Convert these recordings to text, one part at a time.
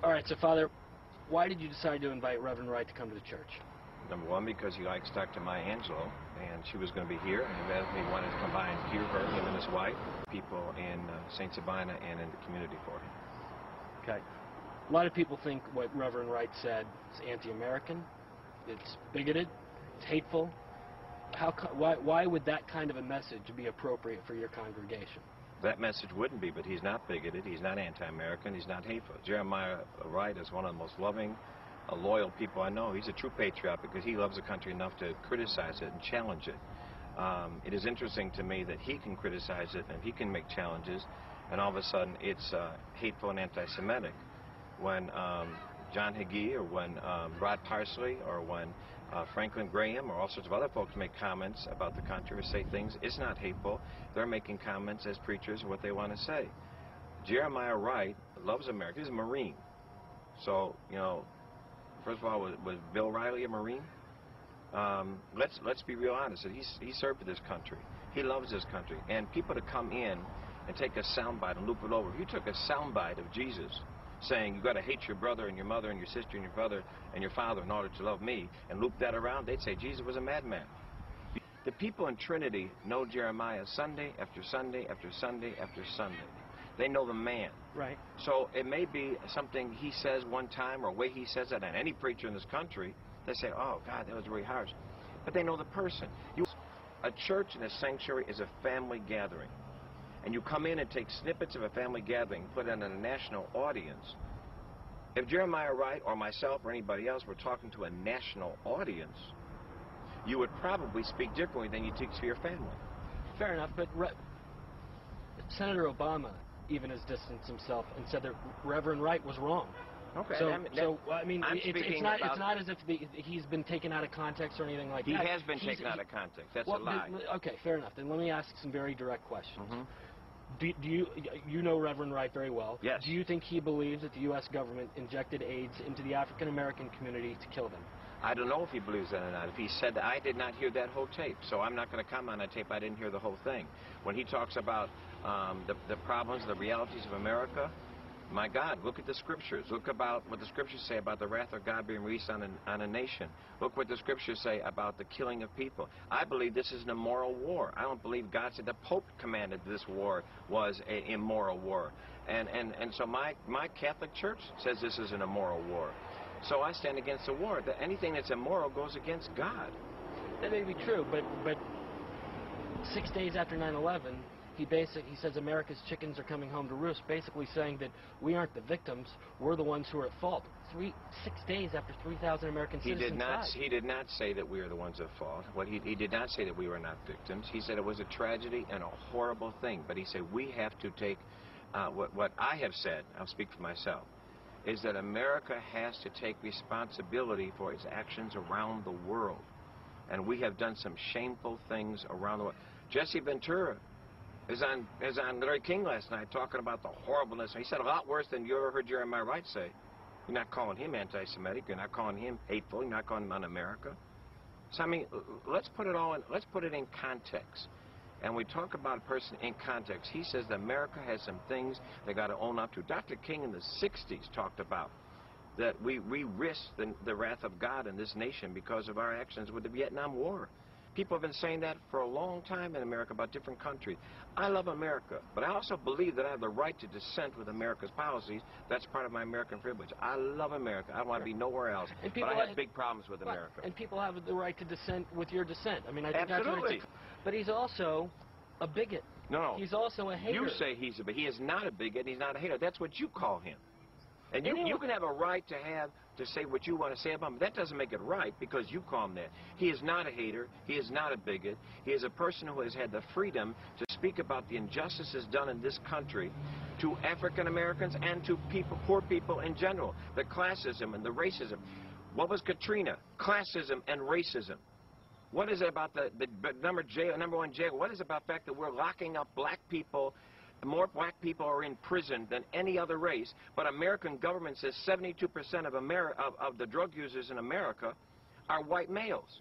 All right, so Father, why did you decide to invite Reverend Wright to come to the church? Number one, because he likes Dr. Maya Angelou, and she was going to be here, and he wanted to come by and hear her, him and his wife, people in St. Sabina and in the community for him. Okay. A lot of people think what Reverend Wright said is anti-American, it's bigoted, it's hateful. Why would that kind of a message be appropriate for your congregation? That message wouldn't be, but he's not bigoted, he's not anti-American, he's not hateful. Jeremiah Wright is one of the most loving, loyal people I know. He's a true patriot because he loves the country enough to criticize it and challenge it. It is interesting to me that he can criticize it and he can make challenges, and all of a sudden it's hateful and anti-Semitic. When John Hagee or when Rod Parsley or when Franklin Graham or all sorts of other folks make comments about the country or say things, it's not hateful. They're making comments as preachers of what they want to say. Jeremiah Wright loves America. He's a Marine. So, you know, first of all, was Bill Riley a Marine? Let's be real honest. He served for this country. He loves this country. And people to come in and take a soundbite and loop it over. If you took a soundbite of Jesus saying you got to hate your brother and your mother and your sister and your brother and your father in order to love me, and loop that around, they'd say Jesus was a madman. The people in Trinity know Jeremiah Sunday after Sunday after Sunday after Sunday. They know the man. Right. So it may be something he says one time or a way he says it, and any preacher in this country, they say, oh, God, that was really harsh. But they know the person. A church and a sanctuary is a family gathering. And you come in and take snippets of a family gathering, put it in a national audience. If Jeremiah Wright or myself or anybody else were talking to a national audience, you would probably speak differently than you teach to your family. Fair enough, but Senator Obama even has distanced himself and said that Reverend Wright was wrong. Okay. It's not as if he's been taken out of context or anything like that. He has been taken out of context. That's a lie. Okay, fair enough. Then let me ask some very direct questions. Mm-hmm. Do you know Reverend Wright very well? Yes. Do you think he believes that the U.S. government injected AIDS into the African-American community to kill them? I don't know if he believes that or not. If he said that, I did not hear that whole tape, so I'm not going to comment on that tape. I didn't hear the whole thing. When he talks about the problems, the realities of America, my God, look at the scriptures. Look about what the scriptures say about the wrath of God being released on a nation. Look what the scriptures say about the killing of people. I believe this is an immoral war. I don't believe God said the Pope commanded this war was an immoral war. And so my Catholic Church says this is an immoral war. So I stand against the war. That anything that's immoral goes against God. That may be true, but 6 days after 9/11, he says America's chickens are coming home to roost, basically saying that we aren't the victims, we're the ones who are at fault. 6 days after 3,000 American citizens died. He did not say that we are the ones at fault. He did not say that we were not victims. He said it was a tragedy and a horrible thing. But he said we have to take what I have said. I'll speak for myself. Is that America has to take responsibility for its actions around the world. And we have done some shameful things around the world. Jesse Ventura is on Larry King last night talking about the horribleness. He said a lot worse than you ever heard Jeremiah Wright say. You're not calling him anti-Semitic. You're not calling him hateful. You're not calling him un-America. So, I mean, let's put it in context. And we talk about a person in context. He says that America has some things they got to own up to. Dr. King in the 60s talked about that we risked the wrath of God in this nation because of our actions with the Vietnam War. People have been saying that for a long time in America about different countries. I love America, but I also believe that I have the right to dissent with America's policies. That's part of my American privilege. I love America. I want to be nowhere else. But I have big problems with America. And people have the right to dissent with your dissent. I mean, I think absolutely. But he's also a bigot. No. He's also a hater. You say he's a bigot. He is not a bigot. He's not a hater. That's what you call him. And you can have a right to say what you want to say about him, but that doesn't make it right because you call him that. He is not a hater. He is not a bigot. He is a person who has had the freedom to speak about the injustices done in this country to African Americans and to poor people in general. The classism and the racism. What was Katrina? Classism and racism. What is it about the number one jail? What is it about the fact that we're locking up black people? More black people are in prison than any other race, but American government says 72% of the drug users in America are white males.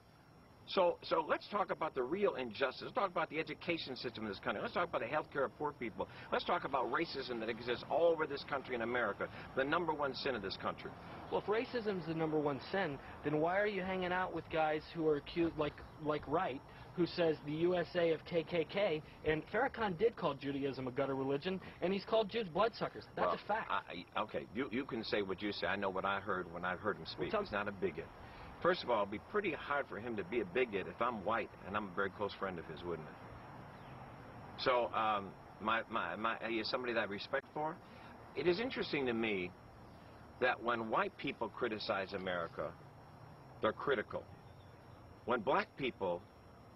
So let's talk about the real injustice. Let's talk about the education system in this country. Let's talk about the health care of poor people. Let's talk about racism that exists all over this country in America, the #1 sin of this country. Well, if racism is the #1 sin, then why are you hanging out with guys who are accused, like Wright, who says the USA of KKK, and Farrakhan did call Judaism a gutter religion, and he's called Jews bloodsuckers. That's a fact. Okay, you can say what you say. I know what I heard when I heard him speak. Well, he's not a bigot. First of all, it'd be pretty hard for him to be a bigot if I'm white, and I'm a very close friend of his, wouldn't it? So, he is somebody that I have respect for. It is interesting to me that when white people criticize America, they're critical. When black people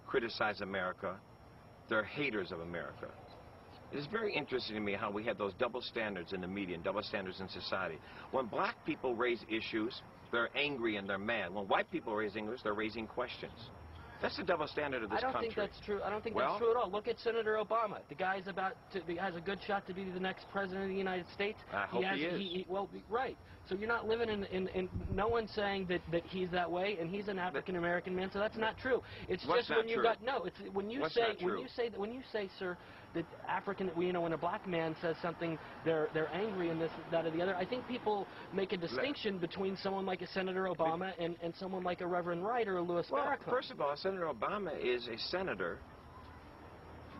criticize America, they're haters of America. It is very interesting to me how we have those double standards in the media and double standards in society. When black people raise issues, they're angry and they're mad. When white people raise English, they're raising questions. That's the double standard of this country. I don't think that's true. I don't think that's true at all. Look at Senator Obama. The guy's has a good shot to be the next president of the United States. I hope he is. Well, right. So you're not living in no one's saying that he's that way, and he's an African American man. So that's not true. It's What's just when you true? got no. It's when you What's say not true? when you say, sir, that when a black man says something, they're angry and this, that, or the other. I think people make a distinction between someone like a Senator Obama and someone like a Reverend Wright or a Louis Farrakhan. First of all, Senator Obama is a senator.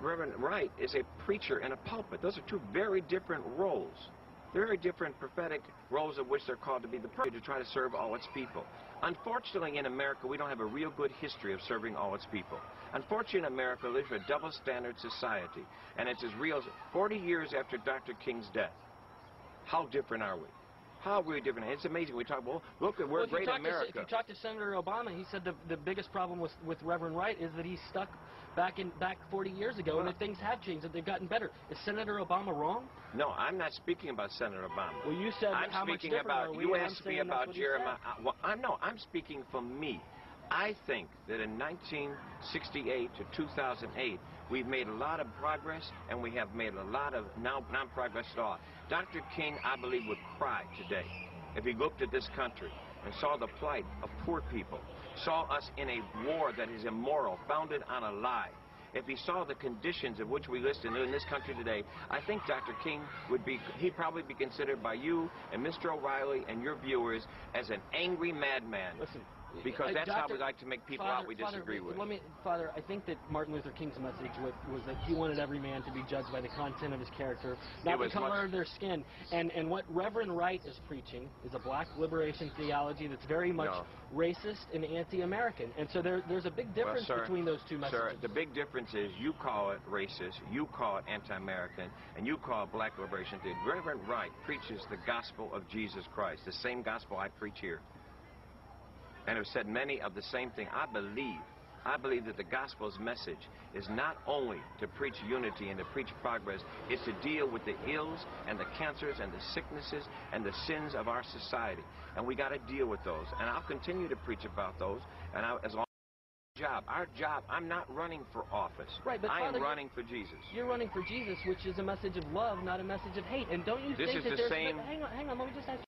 Reverend Wright is a preacher in a pulpit. Those are two very different roles. Very different prophetic roles of which they're called to be the preacher, to try to serve all its people. Unfortunately, in America, we don't have a real good history of serving all its people. Unfortunately, in America, we live in a double-standard society, and it's as real as 40 years after Dr. King's death. How different are we? How are we different? It's amazing. We talk, well, look, we're great in America. If you talk to Senator Obama, he said the biggest problem with Reverend Wright is that he's stuck back 40 years ago, and that things have changed, that they've gotten better. Is Senator Obama wrong? No, I'm not speaking about Senator Obama. Well, you said how much different are we? You asked me about Jeremiah. Well, I'm speaking for me. I think that in 1968 to 2008, we've made a lot of progress, and we have made a lot of non-progress at all. Dr. King, I believe, would cry today if he looked at this country and saw the plight of poor people, saw us in a war that is immoral, founded on a lie. If he saw the conditions of which we list in this country today, I think Dr. King he'd probably be considered by you and Mr. O'Reilly and your viewers as an angry madman. Listen, because that's how we like to make people out we disagree with. Father, I think that Martin Luther King's message was that he wanted every man to be judged by the content of his character, not the color of their skin. And what Reverend Wright is preaching is a black liberation theology that's very much racist and anti-American. And so there's a big difference between those two messages. Sir, the big difference is you call it racist, you call it anti-American, and you call it black liberation theology. Reverend Wright preaches the gospel of Jesus Christ, the same gospel I preach here. And have said many of the same thing. I believe that the gospel's message is not only to preach unity and to preach progress, it's to deal with the ills and the cancers and the sicknesses and the sins of our society. And we got to deal with those. And I'll continue to preach about those. And as long as our job, I'm not running for office. Right, but I Father, am running for Jesus. You're running for Jesus, which is a message of love, not a message of hate. And don't you think that there's... Hang on, let me just ask you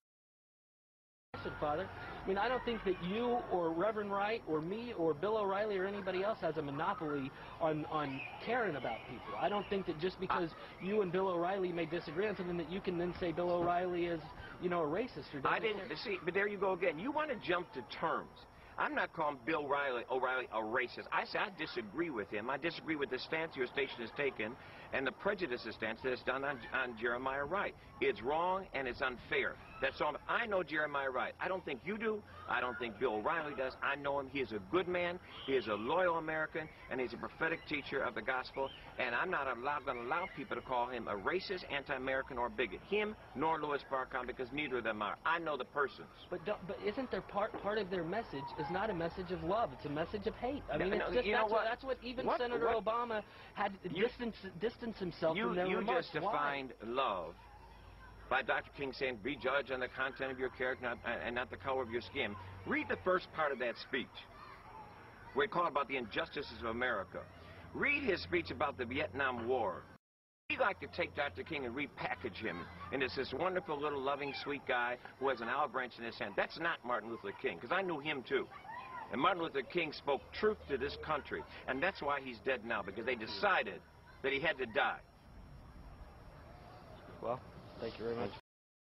a question, Father. I mean, I don't think that you or Reverend Wright or me or Bill O'Reilly or anybody else has a monopoly on caring about people. I don't think that just because you and Bill O'Reilly may disagree on something that you can then say Bill O'Reilly is, a racist or... I didn't see, but there you go again. You want to jump to terms. I'm not calling Bill O'Reilly a racist. I say I disagree with him. I disagree with the stance your station has taken and the prejudice stance that is done on Jeremiah Wright. It's wrong and it's unfair. That's all. I know Jeremiah Wright. I don't think you do. I don't think Bill O'Reilly does. I know him. He is a good man. He is a loyal American, and he's a prophetic teacher of the gospel. And I'm not going to allow people to call him a racist, anti-American, or bigot. Him nor Louis Farrakhan, because neither of them are. I know the persons. But isn't there part of their message is not a message of love? It's a message of hate. I mean, that's what even Senator Obama had distanced himself from their remarks. You just defined love by Dr. King saying, be judged on the content of your character and not the color of your skin. Read the first part of that speech, where he called about the injustices of America. Read his speech about the Vietnam War. He'd like to take Dr. King and repackage him into this wonderful little loving, sweet guy who has an olive branch in his hand. That's not Martin Luther King, because I knew him too. And Martin Luther King spoke truth to this country. And that's why he's dead now, because they decided that he had to die. Well, thank you very much.